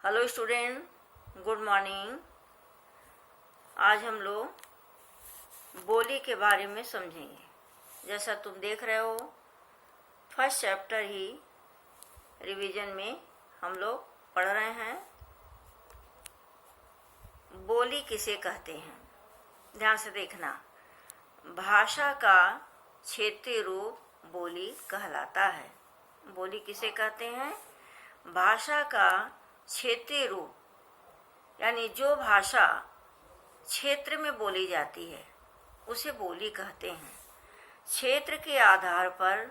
Hello student, good morning. आज हम लोग बोली के बारे में समझेंगे। जैसा तुम देख रहे हो, फर्स्ट चैप्टर ही रिवीजन में हम लोग पढ़ रहे हैं। बोली किसे कहते हैं, ध्यान से देखना। भाषा का क्षेत्रीय रूप बोली कहलाता है। बोली किसे कहते हैं? भाषा का क्षेत्रीय रूप, यानी जो भाषा क्षेत्र में बोली जाती है उसे बोली कहते हैं। क्षेत्र के आधार पर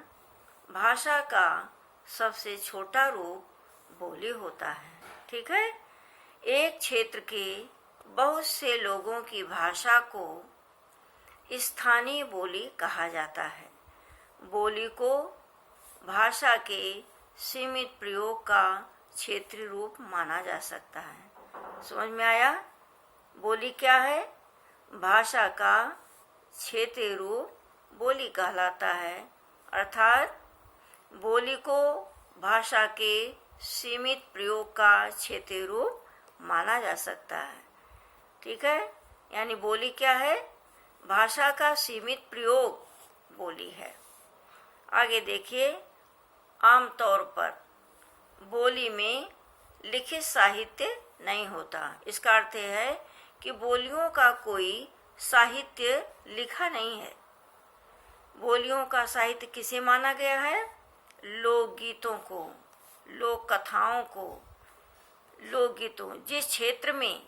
भाषा का सबसे छोटा रूप बोली होता है। ठीक है। एक क्षेत्र के बहुत से लोगों की भाषा को स्थानीय बोली कहा जाता है। बोली को भाषा के सीमित प्रयोग का क्षेत्रीय रूप माना जा सकता है। समझ में आया? बोली क्या है? भाषा का क्षेत्रीय रूप बोली कहलाता है, अर्थात बोली को भाषा के सीमित प्रयोग का क्षेत्रीय रूप माना जा सकता है। ठीक है। यानी बोली क्या है? भाषा का सीमित प्रयोग बोली है। आगे देखिए, आमतौर पर बोली में लिखित साहित्य नहीं होता। इसका अर्थ है कि बोलियों का कोई साहित्य लिखा नहीं है। बोलियों का साहित्य किसे माना गया है? लोकगीतों को, लोक कथाओं को। लोकगीतों, जिस क्षेत्र में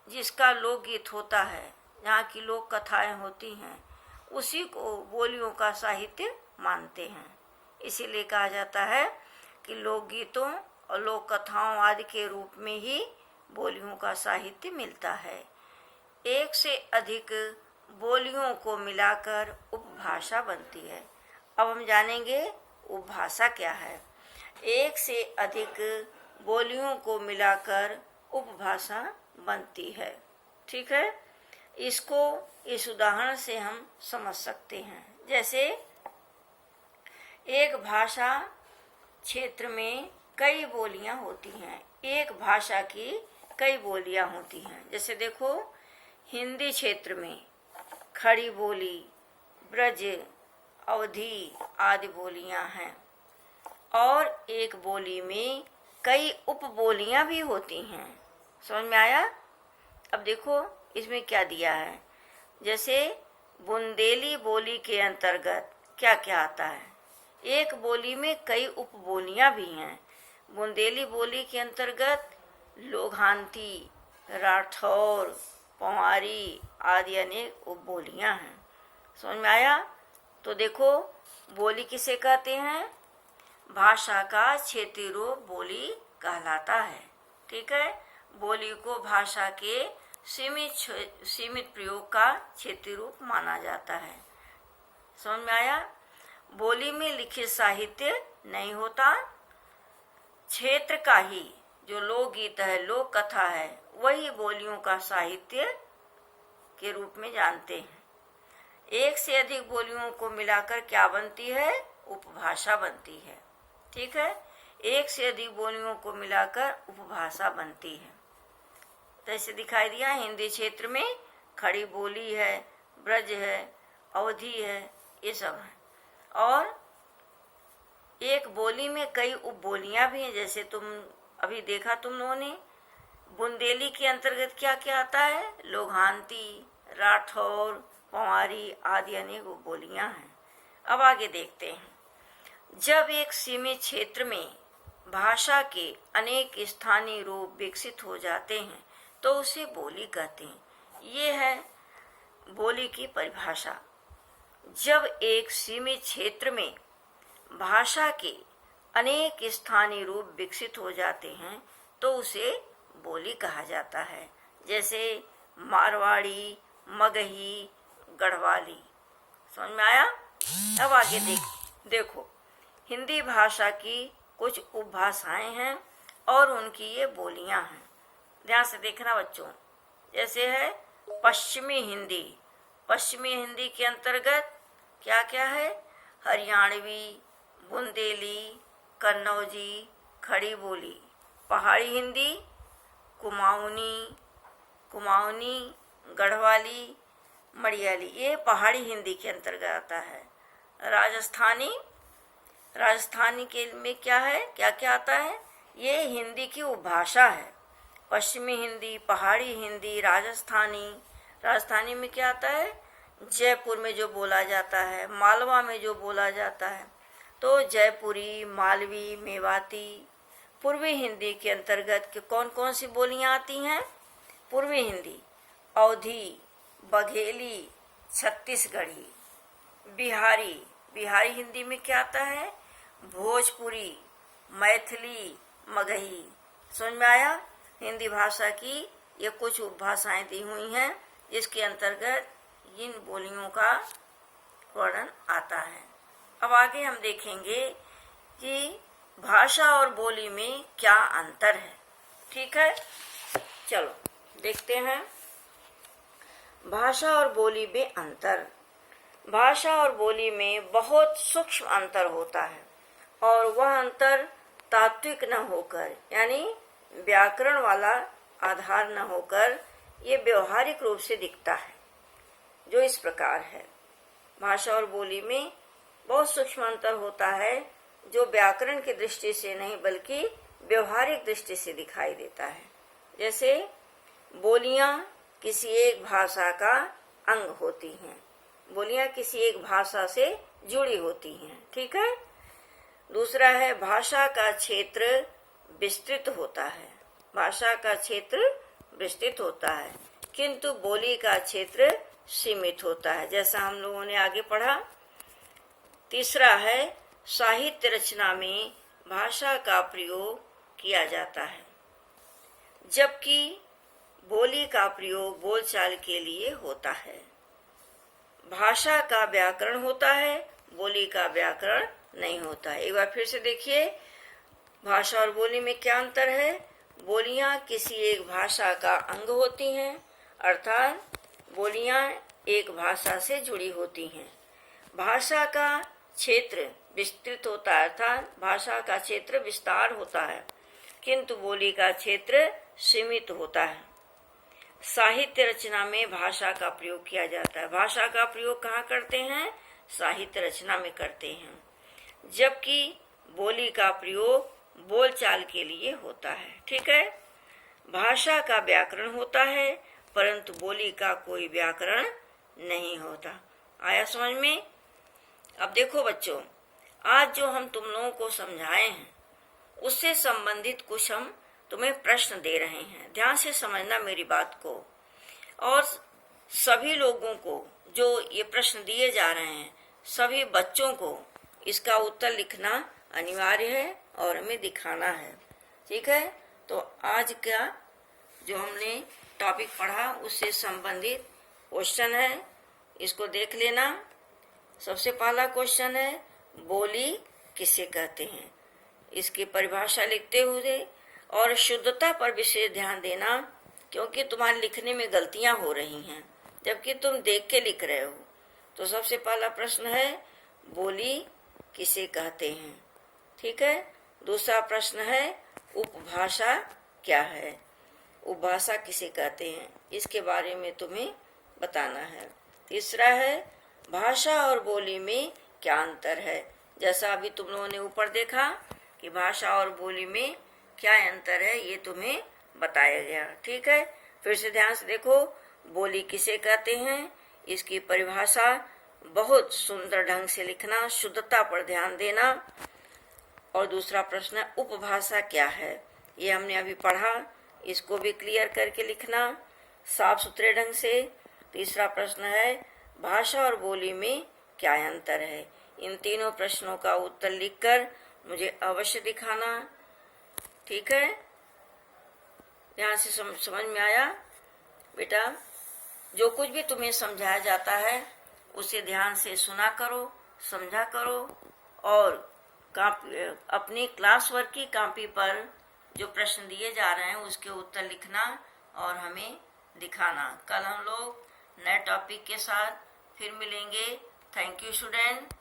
जिसका लोकगीत होता है, जहाँ की लोक कथाएं होती हैं, उसी को बोलियों का साहित्य मानते हैं। इसीलिए कहा जाता है कि लोकगीतों और लोक कथाओं आदि के रूप में ही बोलियों का साहित्य मिलता है। एक से अधिक बोलियों को मिलाकर उपभाषा बनती है। अब हम जानेंगे उपभाषा क्या है। एक से अधिक बोलियों को मिलाकर उपभाषा बनती है। ठीक है। इसको इस उदाहरण से हम समझ सकते हैं। जैसे एक भाषा क्षेत्र में कई बोलियां होती हैं। एक भाषा की कई बोलियां होती हैं। जैसे देखो, हिंदी क्षेत्र में खड़ी बोली, ब्रज, अवधी आदि बोलियां हैं। और एक बोली में कई उपबोलियां भी होती हैं। समझ में आया? अब देखो इसमें क्या दिया है। जैसे बुंदेली बोली के अंतर्गत क्या क्या आता है? एक बोली में कई उपबोलियां भी हैं। बुंदेली बोली के अंतर्गत लोघांती, राठौर, पंवारी आदि अनेक उपबोलियां हैं। समझ में आया? तो देखो, बोली किसे कहते हैं? भाषा का क्षेत्रीय रूप बोली कहलाता है। ठीक है। बोली को भाषा के सीमित प्रयोग का क्षेत्रीय रूप माना जाता है। समझ में आया? बोली में लिखित साहित्य नहीं होता। क्षेत्र का ही जो लोकगीत है, लोक कथा है, वही बोलियों का साहित्य के रूप में जानते हैं। एक से अधिक बोलियों को मिलाकर क्या बनती है? उपभाषा बनती है। ठीक है। एक से अधिक बोलियों को मिलाकर उपभाषा बनती है। जैसे दिखाई दिया, हिंदी क्षेत्र में खड़ी बोली है, ब्रज है, अवधी है, ये सब है। और एक बोली में कई उपबोलियां भी हैं। जैसे तुम अभी देखा तुम लोगों ने, बुंदेली के अंतर्गत क्या क्या आता है? लोघांती, राठौर, पंवारी आदि अनेक उपबोलियां हैं। अब आगे देखते हैं। जब एक सीमित क्षेत्र में भाषा के अनेक स्थानीय रूप विकसित हो जाते हैं तो उसे बोली कहते हैं। ये है बोली की परिभाषा। जब एक सीमित क्षेत्र में भाषा के अनेक स्थानीय रूप विकसित हो जाते हैं तो उसे बोली कहा जाता है। जैसे मारवाड़ी, मगही, गढ़वाली। समझ में आया? अब आगे देखो, हिंदी भाषा की कुछ उपभाषाएं हैं और उनकी ये बोलियां हैं। ध्यान से देखना बच्चों। जैसे है पश्चिमी हिंदी। पश्चिमी हिंदी के अंतर्गत क्या क्या है? हरियाणवी, बुंदेली, कन्नौजी, खड़ी बोली। पहाड़ी हिंदी, कुमाऊनी, गढ़वाली, मड़ियाली, ये पहाड़ी हिंदी के अंतर्गत आता है। राजस्थानी के में क्या है, क्या क्या आता है, ये हिंदी की उपभाषा है। पश्चिमी हिंदी, पहाड़ी हिंदी, राजस्थानी में क्या आता है, जयपुर में जो बोला जाता है, मालवा में जो बोला जाता है, तो जयपुरी, मालवी, मेवाती। पूर्वी हिंदी के अंतर्गत के कौन कौन सी बोलियां आती हैं, पूर्वी हिंदी, अवधी, बघेली, छत्तीसगढ़ी। बिहारी हिंदी में क्या आता है, भोजपुरी, मैथिली, मगही। समझ में आया? हिंदी भाषा की ये कुछ उपभाषाएं दी हुई हैं, जिसके अंतर्गत इन बोलियों का वर्णन आता है। अब आगे हम देखेंगे कि भाषा और बोली में क्या अंतर है। ठीक है, चलो देखते हैं भाषा और बोली में अंतर। भाषा और बोली में बहुत सूक्ष्म अंतर होता है, और वह अंतर तात्विक न होकर, यानी व्याकरण वाला आधार न होकर, ये व्यवहारिक रूप से दिखता है, जो इस प्रकार है। भाषा और बोली में बहुत सूक्ष्म अंतर होता है, जो व्याकरण की दृष्टि से नहीं बल्कि व्यवहारिक दृष्टि से दिखाई देता है। जैसे बोलियां किसी एक भाषा का अंग होती हैं, बोलियां किसी एक भाषा से जुड़ी होती हैं। ठीक है। दूसरा है, भाषा का क्षेत्र विस्तृत होता है, भाषा का क्षेत्र विस्तृत होता है, किंतु बोली का क्षेत्र सीमित होता है, जैसा हम लोगों ने आगे पढ़ा। तीसरा है, साहित्य रचना में भाषा का प्रयोग किया जाता है, जबकि बोली का प्रयोग बोलचाल के लिए होता है। भाषा का व्याकरण होता है, बोली का व्याकरण नहीं होता है। एक बार फिर से देखिए, भाषा और बोली में क्या अंतर है। बोलियां किसी एक भाषा का अंग होती हैं, अर्थात बोलियां एक भाषा से जुड़ी होती हैं। भाषा का क्षेत्र विस्तृत होता है, अर्थात भाषा का क्षेत्र विस्तार होता है, किंतु बोली का क्षेत्र सीमित होता है। साहित्य रचना में भाषा का प्रयोग किया जाता है। भाषा का प्रयोग कहाँ करते हैं, साहित्य रचना में करते हैं, जबकि बोली का प्रयोग बोलचाल के लिए होता है। ठीक है। भाषा का व्याकरण होता है, परंतु बोली का कोई व्याकरण नहीं होता। आया समझ में? अब देखो बच्चों, आज जो हम तुम लोगों को समझाए हैं, उससे संबंधित कुछ हम तुम्हें प्रश्न दे रहे हैं। ध्यान से समझना मेरी बात को। और सभी लोगों को जो ये प्रश्न दिए जा रहे हैं, सभी बच्चों को इसका उत्तर लिखना अनिवार्य है और हमें दिखाना है। ठीक है। तो आज का जो हमने टॉपिक पढ़ा उससे संबंधित क्वेश्चन है, इसको देख लेना। सबसे पहला क्वेश्चन है, बोली किसे कहते हैं। इसकी परिभाषा लिखते हुए और शुद्धता पर विशेष ध्यान देना, क्योंकि तुम्हारे लिखने में गलतियां हो रही हैं जबकि तुम देख के लिख रहे हो। तो सबसे पहला प्रश्न है, बोली किसे कहते हैं। ठीक है। दूसरा प्रश्न है, उपभाषा क्या है। उपभाषा किसे कहते हैं, इसके बारे में तुम्हें बताना है। तीसरा है, भाषा और बोली में क्या अंतर है। जैसा अभी तुम लोगों ने ऊपर देखा कि भाषा और बोली में क्या अंतर है, ये तुम्हें बताया गया। ठीक है। फिर से ध्यान से देखो, बोली किसे कहते हैं, इसकी परिभाषा बहुत सुंदर ढंग से लिखना, शुद्धता पर ध्यान देना। और दूसरा प्रश्न है, उपभाषा क्या है। ये हमने अभी पढ़ा, इसको भी क्लियर करके लिखना साफ सुथरे ढंग से। तीसरा प्रश्न है, भाषा और बोली में क्या अंतर है। इन तीनों प्रश्नों का उत्तर लिखकर मुझे अवश्य दिखाना। ठीक है। ध्यान से समझ में आया बेटा। जो कुछ भी तुम्हें समझाया जाता है उसे ध्यान से सुना करो, समझा करो, और अपनी क्लास वर्क की कॉपी पर जो प्रश्न दिए जा रहे हैं उसके उत्तर लिखना और हमें दिखाना। कल हम लोग नए टॉपिक के साथ फिर मिलेंगे। Thank you student.